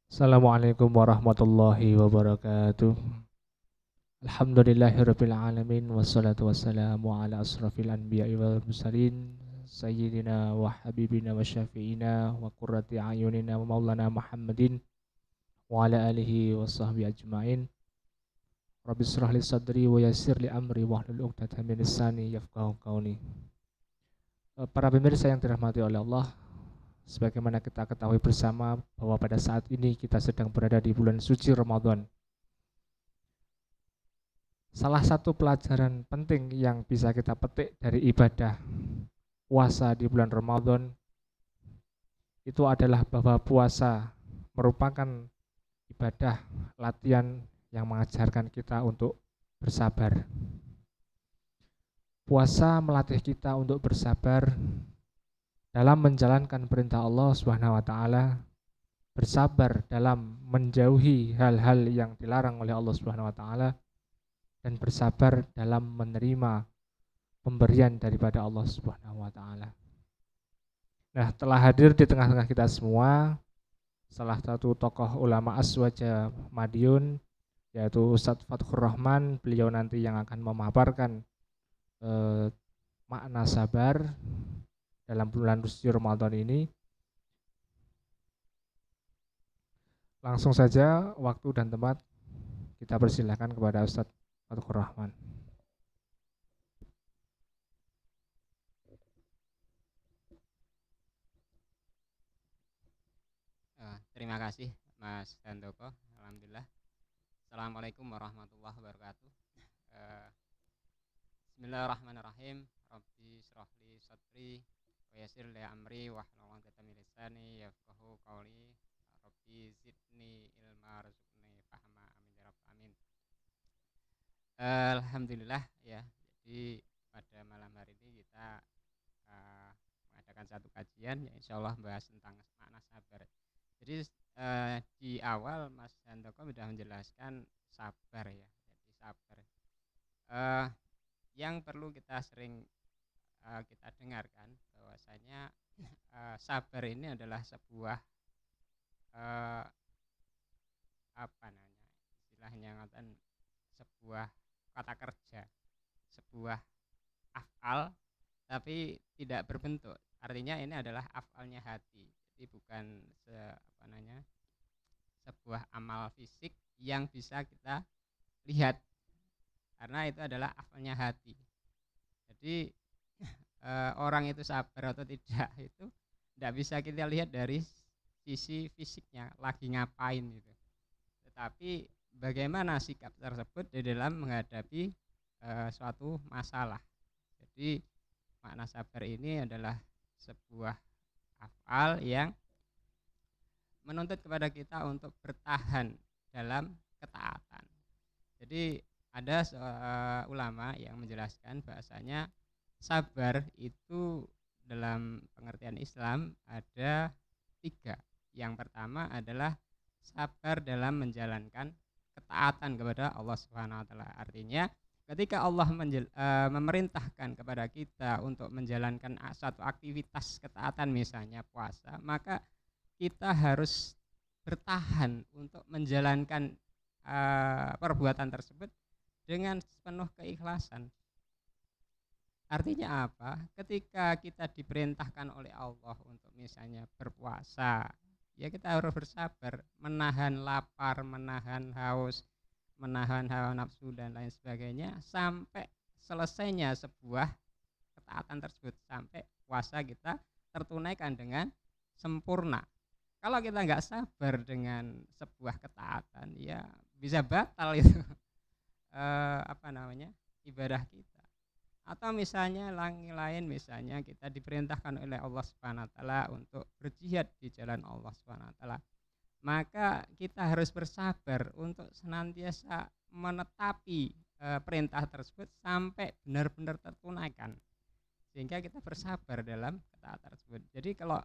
Assalamualaikum warahmatullahi wabarakatuh. Alhamdulillahirabbil alamin wassalatu wassalamu ala asrafil anbiya'i wal mursalin sayyidina wa habibina wa syafi'ina wa qurrati a'yunina wa maulana Muhammadin wa ala alihi wa sahbihi ajmain. Rabbi israh li sadri wa yassir li amri wahlul 'uqdatam min lisani yafqahu qawli. Para pemirsa yang dirahmati oleh Allah, sebagaimana kita ketahui bersama bahwa pada saat ini kita sedang berada di bulan suci Ramadan. Salah satu pelajaran penting yang bisa kita petik dari ibadah puasa di bulan Ramadan itu adalah bahwa puasa merupakan ibadah latihan yang mengajarkan kita untuk bersabar. Puasa melatih kita untuk bersabar dalam menjalankan perintah Allah Subhanahu wa taala, bersabar dalam menjauhi hal-hal yang dilarang oleh Allah Subhanahu wa taala, dan bersabar dalam menerima pemberian daripada Allah Subhanahu wa taala. Nah, telah hadir di tengah-tengah kita semua salah satu tokoh ulama Aswaja Madiun, yaitu Ustadz Fatkhur Rahman. Beliau nanti yang akan memaparkan makna sabar dalam bulan suci Ramadan ini. Langsung saja waktu dan tempat kita persilahkan kepada Ustadz Fatkhur Rahman. Terima kasih Mas Handoko. Alhamdulillah. Assalamualaikum warahmatullahi wabarakatuh. Bismillahirrahmanirrahim. Rabbi shrahli sadri wa yassir li amri wahlul 'uqdatam min lisani yafqahu qawli. Rabbi zidni ilma warzuqni fahma amin ya rabbal alamin. Alhamdulillah ya. Jadi pada malam hari ini kita mengadakan satu kajian yang insyaallah bahas tentang makna sabar. Jadi di awal Mas Handoko sudah menjelaskan sabar ya. Jadi sabar yang perlu kita sering kita dengarkan bahwasanya sabar ini adalah sebuah apa namanya istilahnya ngatakan sebuah kata kerja, sebuah af'al tapi tidak berbentuk. Artinya ini adalah af'alnya hati. Jadi bukan sebuah amal fisik yang bisa kita lihat, karena itu adalah af'alnya hati. Jadi orang itu sabar atau tidak itu tidak bisa kita lihat dari sisi fisiknya lagi ngapain gitu. Tetapi bagaimana sikap tersebut di dalam menghadapi suatu masalah. Jadi makna sabar ini adalah sebuah af'al yang menuntut kepada kita untuk bertahan dalam ketaatan. Jadi ada ulama yang menjelaskan bahasanya sabar itu dalam pengertian Islam ada 3. Yang pertama adalah sabar dalam menjalankan ketaatan kepada Allah Subhanahu wa taala. Artinya ketika Allah memerintahkan kepada kita untuk menjalankan satu aktivitas ketaatan, misalnya puasa, maka kita harus bertahan untuk menjalankan perbuatan tersebut dengan penuh keikhlasan. Artinya apa? Ketika kita diperintahkan oleh Allah untuk misalnya berpuasa, ya kita harus bersabar, menahan lapar, menahan haus, menahan hawa nafsu dan lain sebagainya sampai selesainya sebuah ketaatan tersebut, sampai puasa kita tertunaikan dengan sempurna. Kalau kita nggak sabar dengan sebuah ketaatan, ya bisa batal itu ibadah kita. Atau misalnya lain, misalnya kita diperintahkan oleh Allah Subhanahu wa taala untuk berjihad di jalan Allah Subhanahu wa taala, maka kita harus bersabar untuk senantiasa menetapi perintah tersebut sampai benar-benar tertunaikan, sehingga kita bersabar dalam ketaatan tersebut. Jadi kalau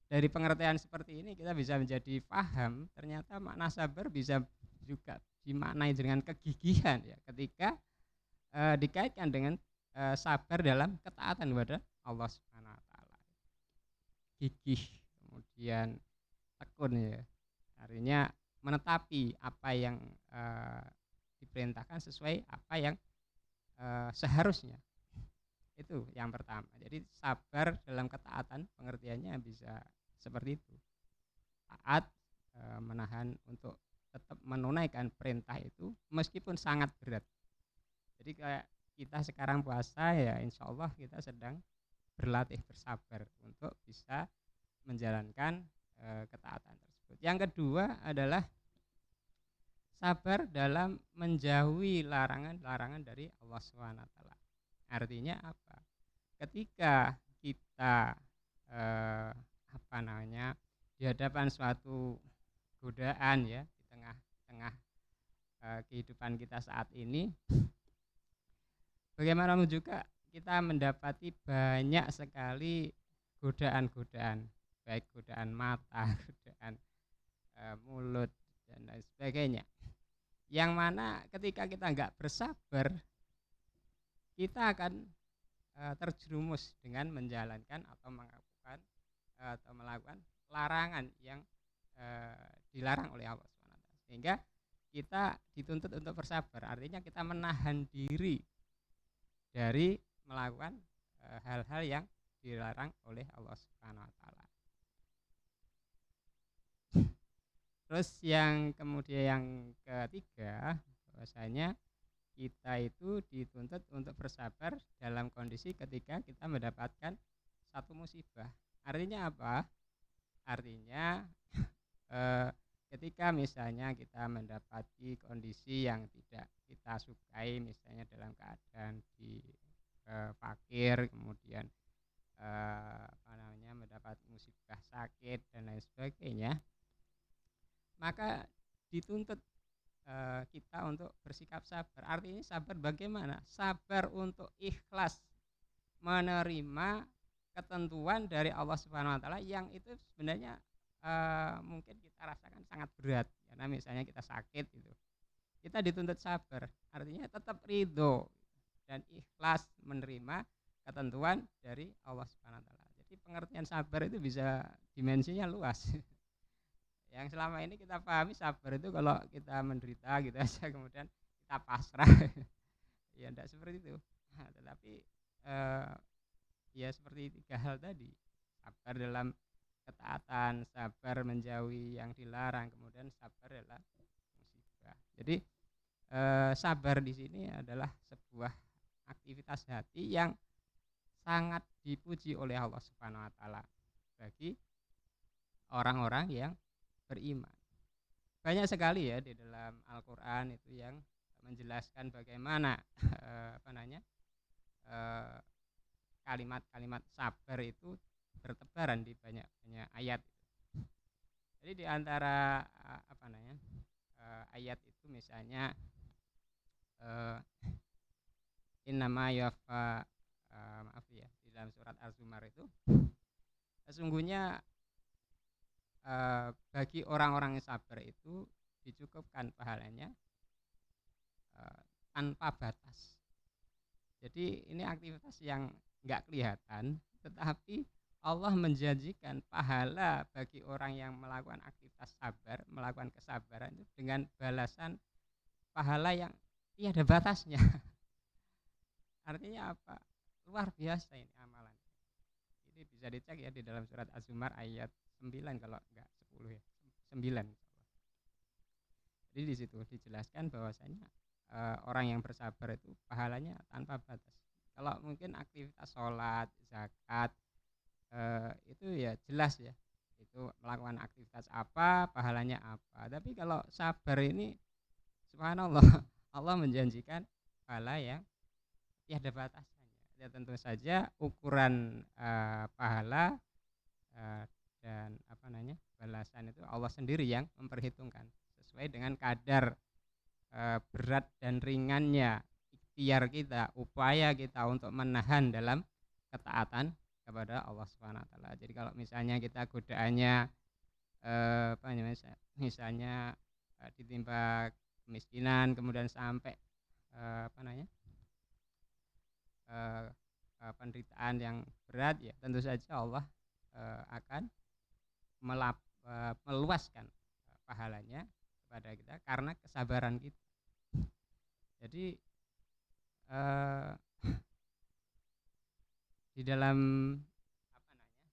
dari pengertian seperti ini kita bisa menjadi paham ternyata makna sabar bisa juga dimaknai dengan kegigihan ya, ketika dikaitkan dengan sabar dalam ketaatan kepada Allah Subhanahu wa taala. Gigih, kemudian tekun ya. Artinya menetapi apa yang diperintahkan sesuai apa yang seharusnya. Itu yang pertama. Jadi sabar dalam ketaatan pengertiannya bisa seperti itu. Taat, menahan untuk tetap menunaikan perintah itu meskipun sangat berat. Jadi kayak kita sekarang puasa ya, insya Allah kita sedang berlatih bersabar untuk bisa menjalankan ketaatan tersebut. Yang kedua adalah sabar dalam menjauhi larangan-larangan dari Allah SWT. Artinya apa? Ketika kita di hadapan suatu godaan ya di tengah-tengah kehidupan kita saat ini, bagaimanapun juga kita mendapati banyak sekali godaan-godaan, baik godaan mata, godaan mulut dan lain sebagainya. Yang mana ketika kita nggak bersabar, kita akan terjerumus dengan menjalankan atau melakukan larangan yang dilarang oleh Allah SWT. Sehingga kita dituntut untuk bersabar, artinya kita menahan diri dari melakukan hal-hal yang dilarang oleh Allah SWT. Terus yang kemudian yang ketiga, bahwasanya kita itu dituntut untuk bersabar dalam kondisi ketika kita mendapatkan satu musibah. Artinya apa? Artinya ketika misalnya kita mendapati kondisi yang tidak kita sukai, misalnya dalam keadaan di fakir, kemudian mendapat musibah sakit dan lain sebagainya, maka dituntut kita untuk bersikap sabar. Artinya sabar bagaimana? Sabar untuk ikhlas menerima ketentuan dari Allah Subhanahu wa taala yang itu sebenarnya mungkin kita rasakan sangat berat. Karena misalnya kita sakit gitu. Kita dituntut sabar. Artinya tetap ridho dan ikhlas menerima ketentuan dari Allah Subhanahu wa taala. Jadi pengertian sabar itu bisa dimensinya luas. Yang selama ini kita pahami sabar itu kalau kita menderita gitu aja kemudian kita pasrah. Ya enggak seperti itu. Nah, tetapi ya seperti tiga hal tadi. Sabar dalam ketaatan, sabar menjauhi yang dilarang, kemudian sabar dalam musibah. Jadi sabar di sini adalah sebuah aktivitas hati yang sangat dipuji oleh Allah Subhanahu wa taala bagi orang-orang yang beriman. Banyak sekali ya di dalam Al-Qur'an itu yang menjelaskan bagaimana kalimat-kalimat sabar itu bertebaran di banyak-banyak ayat. Jadi di antara ayat itu misalnya innama yuwaffa di dalam surat Az-Zumar itu sesungguhnya bagi orang-orang yang sabar itu dicukupkan pahalanya tanpa batas. Jadi ini aktivitas yang nggak kelihatan, tetapi Allah menjanjikan pahala bagi orang yang melakukan aktivitas sabar, melakukan kesabaran itu dengan balasan pahala yang tiada batasnya. Artinya apa? Luar biasa ini amalan. Ini bisa dicek ya di dalam surat Az-Zumar ayat 9 kalau enggak 10 ya. 9. Jadi di situ dijelaskan bahwasanya orang yang bersabar itu pahalanya tanpa batas. Kalau mungkin aktivitas sholat, zakat itu ya jelas ya. Itu melakukan aktivitas apa, pahalanya apa. Tapi kalau sabar ini subhanallah, Allah menjanjikan pahala yang tiada batasnya. Ya tentu saja ukuran pahala dan balasan itu Allah sendiri yang memperhitungkan sesuai dengan kadar berat dan ringannya ikhtiar kita, upaya kita untuk menahan dalam ketaatan kepada Allah Subhanahu wa taala. Jadi kalau misalnya kita godaannya misalnya ditimpa kemiskinan kemudian sampai penderitaan yang berat, ya tentu saja Allah akan meluaskan pahalanya kepada kita karena kesabaran kita. Jadi eh, di dalam apa namanya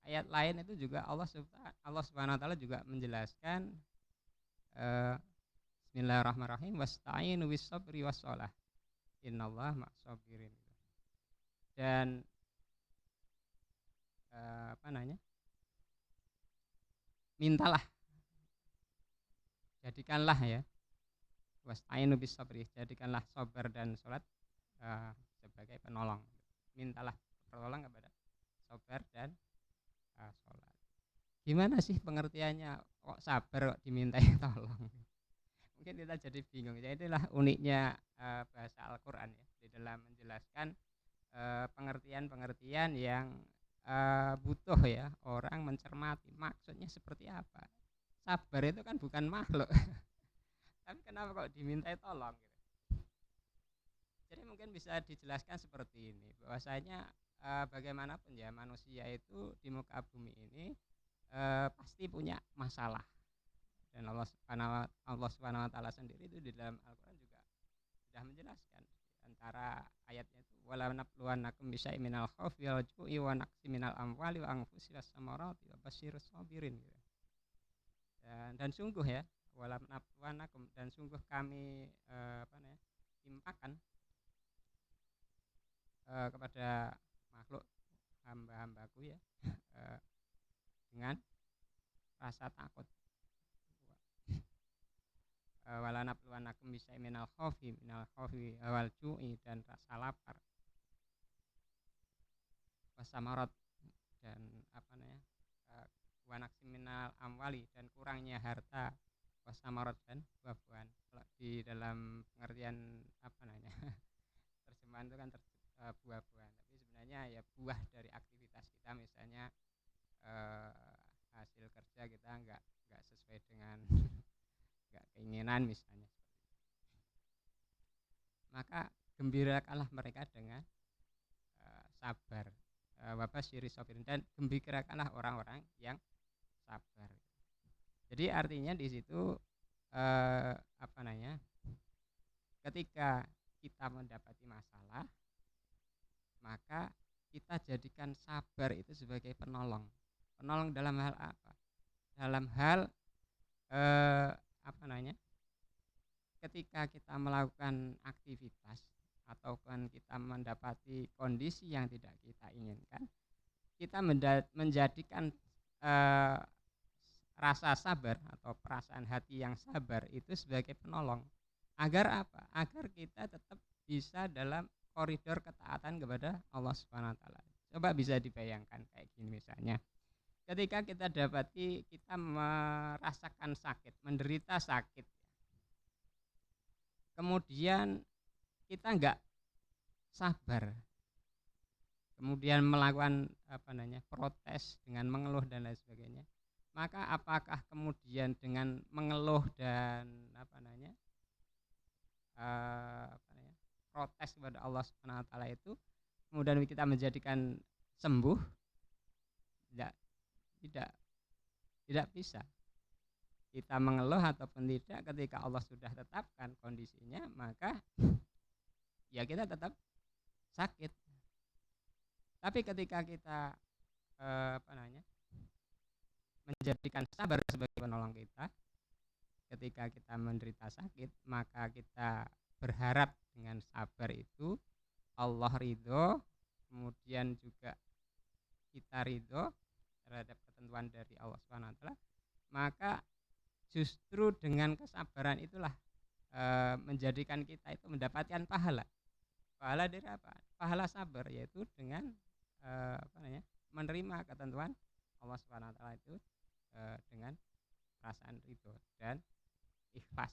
ayat lain itu juga Allah Subhanahu wa taala juga menjelaskan eh, Bismillahirrahmanirrahim wasta'inu bis-sabri was-shalah innallaha ma'as-sabirin. Dan apa namanya mintalah, jadikanlah ya, wasta'inu bis-sabri, jadikanlah sabar dan sholat sebagai penolong. Mintalah pertolongan kepada sabar dan sholat. Gimana sih pengertiannya kok sabar kok dimintai tolong? Mungkin kita jadi bingung. Jadi itulah uniknya bahasa Al-Quran ya, di dalam menjelaskan pengertian-pengertian yang butuh ya orang mencermati maksudnya seperti apa. Sabar itu kan bukan makhluk, tapi kenapa kok dimintai tolong gitu. Jadi mungkin bisa dijelaskan seperti ini, bahwasanya bagaimanapun ya manusia itu di muka bumi ini pasti punya masalah. Dan Allah Subhanahu wa taala sendiri itu di dalam Al-Qur'an juga sudah menjelaskan antara ayatnya itu wala nabluwannakum bisyai'in minal khaufi wal ju'i wa naqsi minal amwali wa anfusi was samarati wa basyirus sabirin gitu. Dan sungguh ya wala nabluwannakum, dan sungguh kami timpakan kepada makhluk hamba-hambaku ya dengan rasa takut. Wala nabluwannakum bisyai'in minal khaufi wal ju'i, dan rasa lapar, wasamarat, dan wanaqsi minal amwali, dan kurangnya harta, wasamarat, dan buah-buahan. Kalau di dalam pengertian terjemahan itu kan buah-buahan, tapi sebenarnya ya buah dari aktivitas kita, misalnya hasil kerja kita nggak sesuai dengan nggak keinginan misalnya, maka gembirakanlah mereka dengan sabar, wabasyiri sabirin, dan gembirakanlah orang-orang yang sabar. Jadi artinya di situ ketika kita mendapati masalah, maka kita jadikan sabar itu sebagai penolong. Penolong dalam hal apa? Dalam hal ketika kita melakukan aktivitas atau kan kita mendapati kondisi yang tidak kita inginkan, kita menjadikan rasa sabar atau perasaan hati yang sabar itu sebagai penolong. Agar apa? Agar kita tetap bisa dalam koridor ketaatan kepada Allah Subhanahu wa taala. Coba bisa dibayangkan kayak gini misalnya. Ketika kita dapati kita merasakan sakit, menderita sakit, kemudian kita enggak sabar, kemudian melakukan protes dengan mengeluh dan lain sebagainya, maka apakah kemudian dengan mengeluh dan protes kepada Allah Subhanahu wa taala itu kemudian kita menjadikan sembuh? Tidak bisa. Kita mengeluh ataupun tidak, ketika Allah sudah tetapkan kondisinya, maka ya kita tetap sakit. Tapi ketika kita menjadikan sabar sebagai penolong kita, ketika kita menderita sakit, maka kita berharap dengan sabar itu Allah ridho, kemudian juga kita ridho terhadap ketentuan dari Allah Subhanahu wa taala, maka justru dengan kesabaran itulah menjadikan kita itu mendapatkan pahala. Pahala dari apa? Pahala sabar, yaitu dengan menerima ketentuan Allah Subhanahu wa taala itu dengan perasaan ridho dan ikhlas.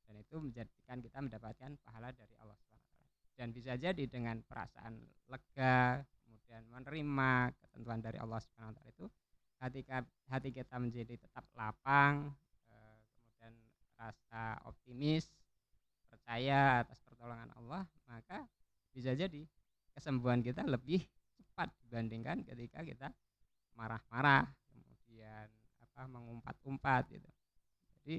Dan itu menjadikan kita mendapatkan pahala dari Allah Subhanahu wa taala. Dan bisa jadi dengan perasaan lega, kemudian menerima ketentuan dari Allah Subhanahu wa taala itu, hati kita menjadi tetap lapang, kemudian rasa optimis, percaya atas pertolongan Allah, maka bisa jadi kesembuhan kita lebih cepat dibandingkan ketika kita marah-marah, kemudian mengumpat-umpat gitu. Jadi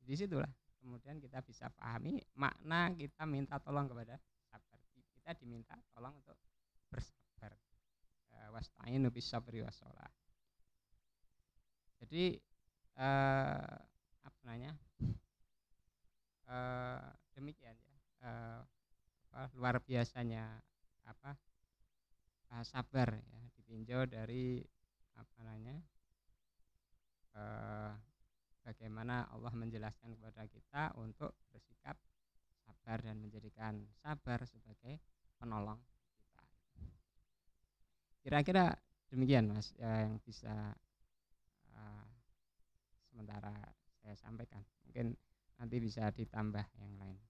disitulah kemudian kita bisa pahami makna kita minta tolong kepada sabar. Kita diminta tolong untuk bersabar. Wasta'inu bis-sabri was-shalah. Jadi apa namanya? Demikian ya. Luar biasanya sabar ya, ditinjau dari apa namanya? Bagaimana Allah menjelaskan kepada kita untuk bersikap sabar dan menjadikan sabar sebagai penolong kita. Kira-kira demikian Mas yang bisa sementara saya sampaikan. Mungkin nanti bisa ditambah yang lain.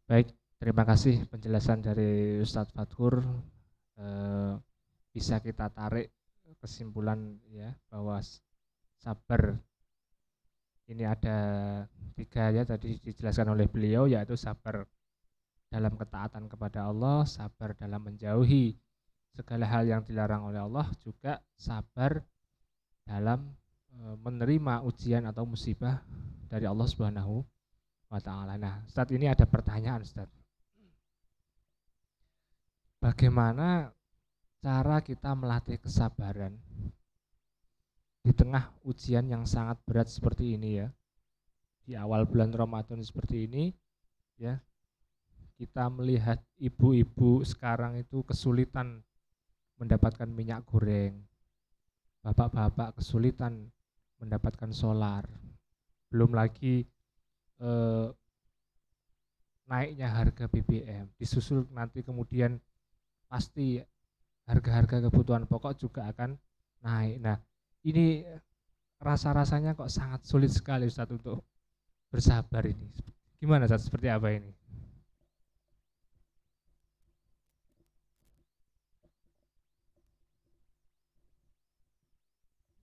Baik, terima kasih penjelasan dari Ustadz Fathur. Bisa kita tarik kesimpulan ya bahwa sabar ini ada 3 ya tadi dijelaskan oleh beliau, yaitu sabar dalam ketaatan kepada Allah, sabar dalam menjauhi segala hal yang dilarang oleh Allah, juga sabar dalam menerima ujian atau musibah dari Allah Subhanahu wa ta'ala. Nah, Ustadz, ini ada pertanyaan, Ustadz. Bagaimana cara kita melatih kesabaran di tengah ujian yang sangat berat seperti ini ya? Di awal bulan Ramadan seperti ini ya, kita melihat ibu-ibu sekarang itu kesulitan mendapatkan minyak goreng, bapak-bapak kesulitan mendapatkan solar, belum lagi naiknya harga BBM, disusul nanti kemudian pasti harga-harga kebutuhan pokok juga akan naik. Nah, ini rasa-rasanya kok sangat sulit sekali Ustadz untuk bersabar ini. Gimana Ustadz, seperti apa ini?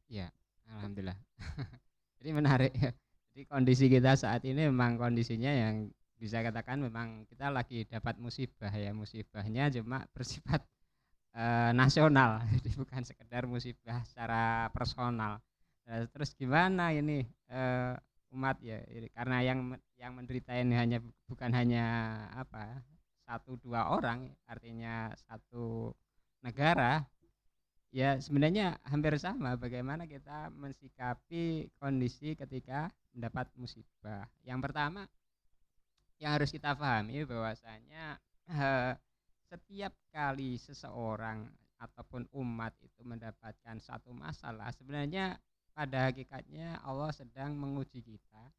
Ya, alhamdulillah. Jadi menarik ya. Jadi kondisi kita saat ini memang kondisinya yang bisa katakan memang kita lagi dapat musibah ya. Musibahnya cuma bersifat nasional, jadi bukan sekedar musibah secara personal. Terus gimana ini umat ya, karena yang menderita ini bukan hanya apa 1-2 orang, artinya satu negara. Ya sebenarnya hampir sama bagaimana kita mensikapi kondisi ketika mendapat musibah. Yang pertama yang harus kita pahami bahwasanya setiap kali seseorang ataupun umat itu mendapatkan satu masalah, sebenarnya pada hakikatnya Allah sedang menguji kita.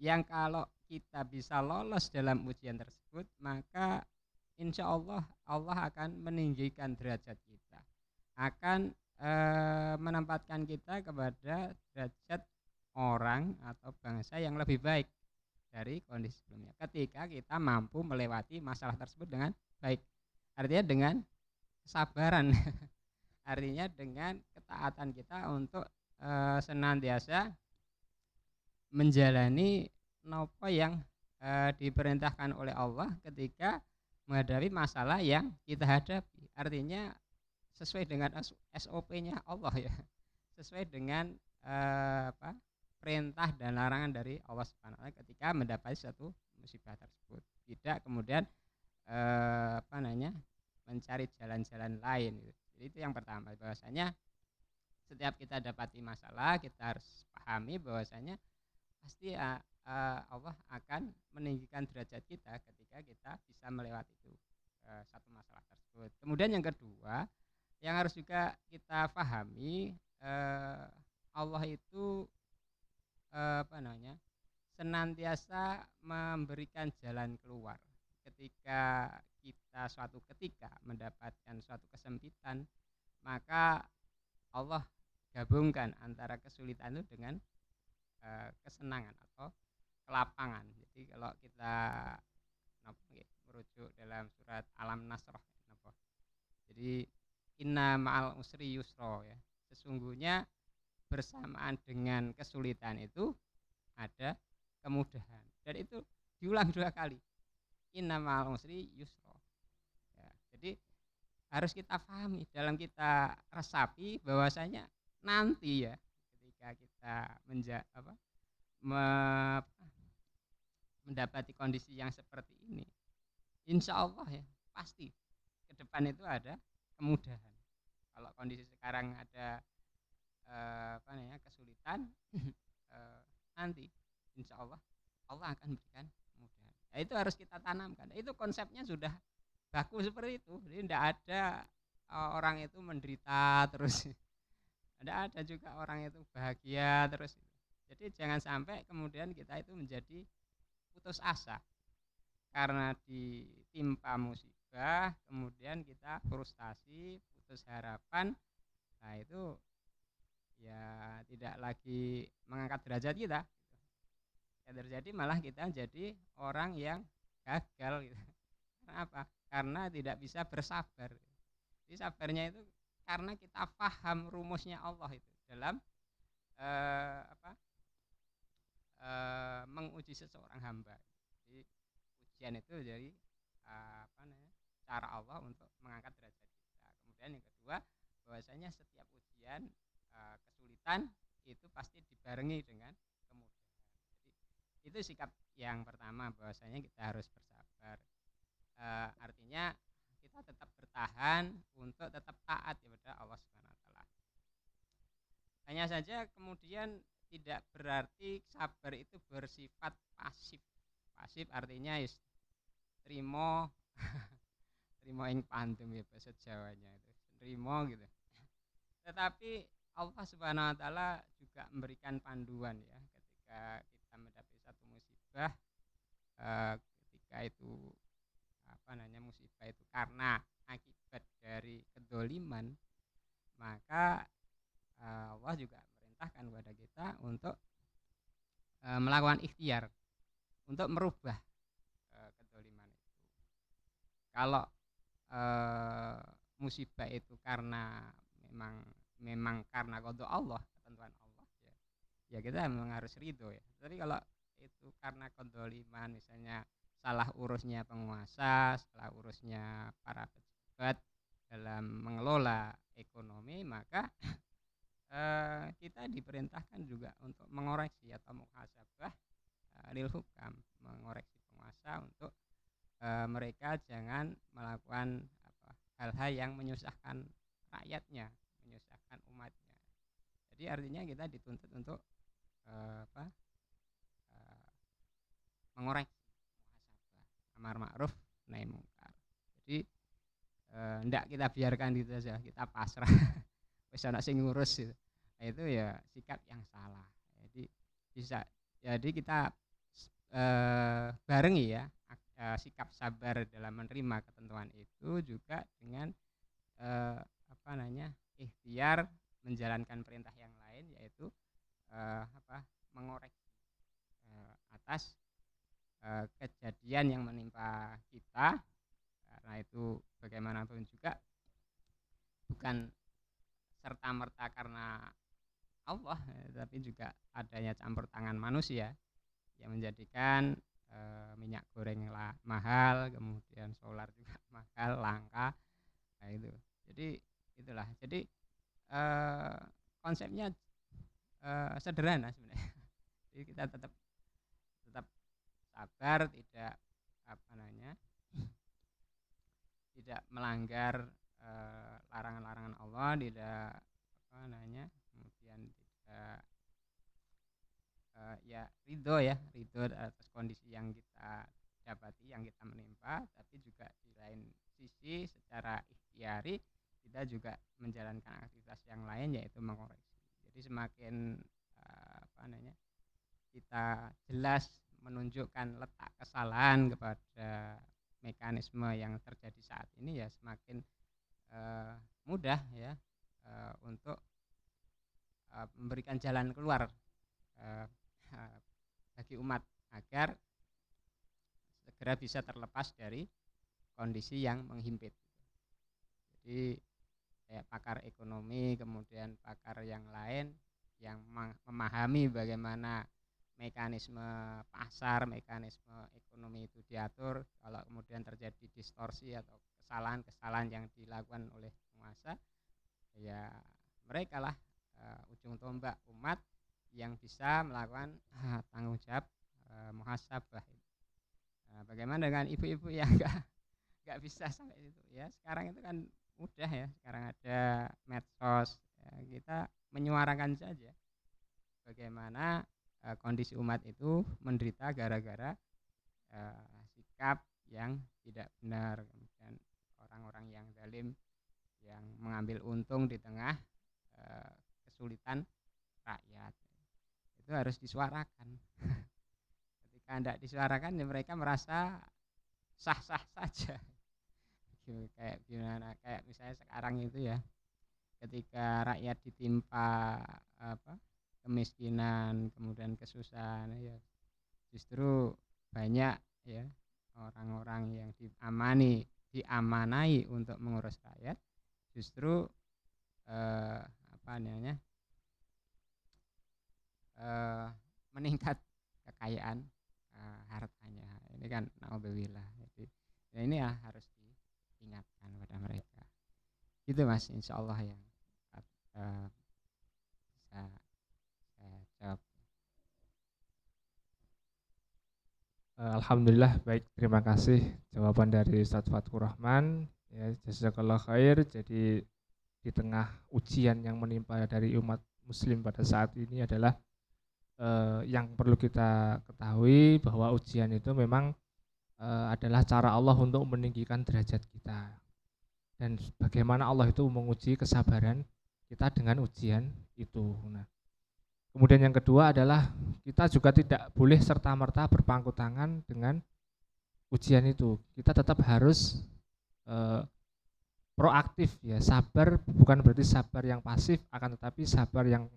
Yang kalau kita bisa lolos dalam ujian tersebut, maka insya Allah Allah akan meninggikan derajat kita, akan menempatkan kita kepada derajat orang atau bangsa yang lebih baik dari kondisi sebelumnya ketika kita mampu melewati masalah tersebut dengan baik. Artinya dengan kesabaran artinya dengan ketaatan kita untuk senantiasa menjalani nopo yang diperintahkan oleh Allah ketika menghadapi masalah yang kita hadapi. Artinya sesuai dengan SOP-nya Allah ya, sesuai dengan perintah dan larangan dari Allah Subhanahu wa taala ketika mendapati suatu musibah tersebut. Tidak kemudian mencari jalan-jalan lain gitu. Jadi itu yang pertama, bahwasanya setiap kita dapati masalah kita harus pahami bahwasanya pasti Allah akan meninggikan derajat kita ketika kita bisa melewati itu satu masalah tersebut. Kemudian yang kedua yang harus juga kita pahami, Allah itu senantiasa memberikan jalan keluar ketika kita suatu ketika mendapatkan suatu kesempitan, maka Allah gabungkan antara kesulitan itu dengan kesenangan atau kelapangan. Jadi kalau kita merujuk dalam surat Al-Nasr, jadi inna ma'al usri yusra ya, sesungguhnya bersamaan dengan kesulitan itu ada kemudahan, dan itu diulang 2 kali. inna ma'al usri yusra. Ya, jadi harus kita pahami dalam kita resapi bahwasanya nanti ya ketika kita me- mendapati kondisi yang seperti ini, insya Allah ya pasti ke depan itu ada kemudahan. Kalau kondisi sekarang ada kesulitan, nanti insya Allah Allah akan berikan kemudahan. Nah, itu harus kita tanamkan. Itu konsepnya sudah baku seperti itu. Jadi tidak ada orang itu menderita terus. Tidak ada juga orang itu bahagia terus. Jadi jangan sampai kemudian kita itu menjadi putus asa karena ditimpa musibah, kemudian kita frustasi, putus harapan. Nah itu ya tidak lagi mengangkat derajat kita. Yang terjadi malah kita jadi orang yang gagal gitu. Karena apa? Karena tidak bisa bersabar. Jadi sabarnya itu karena kita paham rumusnya Allah itu dalam apa menguji seseorang hamba. Jadi ujian itu jadi cara Allah untuk mengangkat derajat kita. Kemudian yang kedua, bahwasanya setiap ujian kesulitan itu pasti dibarengi dengan kemudahan. Jadi itu sikap yang pertama, bahwasanya kita harus bersabar. Artinya kita tetap bertahan untuk tetap taat kepada Allah Subhanahu wa taala. Hanya saja kemudian tidak berarti sabar itu bersifat pasif. Pasif artinya trimo trimo ing pandem ya bahasa Jawanya itu. Trimo gitu. Tetapi Allah Subhanahu wa taala juga memberikan panduan ya ketika kita mendapat satu musibah, ketika itu musibah itu karena akibat dari kedoliman, maka Allah juga merintahkan kepada kita untuk melakukan ikhtiar untuk merubah kedoliman itu. Kalau musibah itu karena memang karena qada Allah, ketentuan Allah ya kita memang harus ridho ya. Tapi kalau itu karena kedoliman, misalnya salah urusnya penguasa, salah urusnya para pejabat dalam mengelola ekonomi, maka kita diperintahkan juga untuk mengoreksi atau muhasabah lil hukam, mengoreksi penguasa untuk mereka jangan melakukan hal-hal yang menyusahkan rakyatnya, menyusahkan umatnya. Jadi artinya kita dituntut untuk mengoreksi muhasabah, amar ma'ruf nahi mungkar. Jadi ndak kita biarkan gitu saja, kita pasrah wis ana sing ngurus gitu. Nah, itu ya sikap yang salah. Jadi kita barengi ya sikap sabar dalam menerima ketentuan itu juga dengan ikhtiar menjalankan perintah yang lain, yaitu mengoreksi atas kejadian yang menimpa kita. Karena itu bagaimanapun juga bukan serta-merta karena Allah, tapi juga adanya campur tangan manusia yang menjadikan minyak goreng mahal, kemudian solar juga mahal, langka. Nah itu. Jadi itulah. Jadi konsepnya sederhana sebenarnya. Jadi kita tetap sabar, tidak tidak melanggar larangan-larangan Allah, tidak kemudian tidak ridho atas kondisi yang kita dapati, yang kita menimpa, tapi juga di lain sisi secara ikhtiari kita juga menjalankan aktivitas yang lain, yaitu mengoreksi. Jadi semakin kita jelas menunjukkan letak kesalahan kepada mekanisme yang terjadi saat ini, ya semakin mudah ya untuk memberikan jalan keluar bagi umat agar segera bisa terlepas dari kondisi yang menghimpit. Jadi kayak pakar ekonomi, kemudian pakar yang lain yang memahami bagaimana mekanisme pasar, mekanisme ekonomi itu diatur, kalau kemudian terjadi distorsi atau kesalahan-kesalahan yang dilakukan oleh penguasa, ya mereka lah ujung tombak umat yang bisa melakukan tanggung jawab muhasabah. Nah, bagaimana dengan ibu-ibu yang nggak bisa sampai itu ya? Sekarang itu kan mudah ya, sekarang ada medsos, ya, kita menyuarakan saja bagaimana kondisi umat itu menderita gara-gara sikap yang tidak benar, kemudian orang-orang yang zalim yang mengambil untung di tengah kesulitan rakyat. Itu harus disuarakan. Ketika tidak disuarakan, ya mereka merasa sah-sah saja. Kayak gimana? Kayak misalnya sekarang itu ya, ketika rakyat ditimpa kemiskinan, kemudian kesusahan, ya justru banyak ya orang-orang yang diamanai untuk mengurus rakyat, justru meningkat kekayaan hartanya. Ini kan naudzubillah. Jadi ya ini ya harus diingatkan pada mereka. Gitu Mas, insya Allah yang bisa saya jawab. Alhamdulillah, baik, terima kasih jawaban dari Ustadz Fathur Rahman. Ya, jazakallah khair. Jadi di tengah ujian yang menimpa dari umat muslim pada saat ini adalah yang perlu kita ketahui bahwa ujian itu memang adalah cara Allah untuk meninggikan derajat kita. Dan bagaimana Allah itu menguji kesabaran kita dengan ujian itu. Nah, kemudian yang kedua adalah kita juga tidak boleh serta-merta berpangku tangan dengan ujian itu. Kita tetap harus proaktif ya. Sabar bukan berarti sabar yang pasif, akan tetapi sabar yang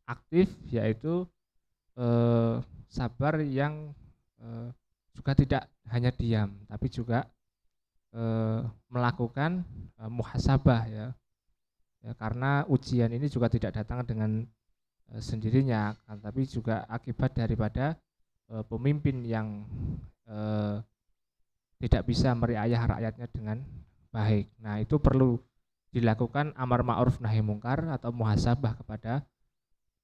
aktif, yaitu sabar yang juga tidak hanya diam, tapi juga melakukan muhasabah ya. Karena ujian ini juga tidak datang dengan sendirinya, tapi juga akibat daripada pemimpin yang tidak bisa meriayah rakyatnya dengan baik. Nah, itu perlu dilakukan amar ma'ruf nahi mungkar atau muhasabah kepada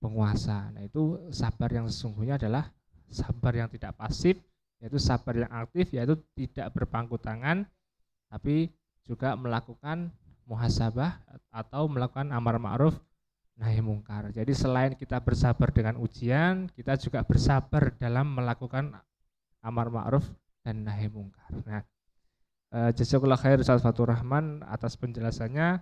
penguasa. Nah, itu sabar yang sesungguhnya adalah sabar yang tidak pasif, yaitu sabar yang aktif, yaitu tidak berpangku tangan, tapi juga melakukan muhasabah atau melakukan amar ma'ruf nahi mungkar. Jadi selain kita bersabar dengan ujian, kita juga bersabar dalam melakukan amar ma'ruf dan nahi mungkar. Nah, jazakallahu khair Ustaz Fathur Rahman atas penjelasannya.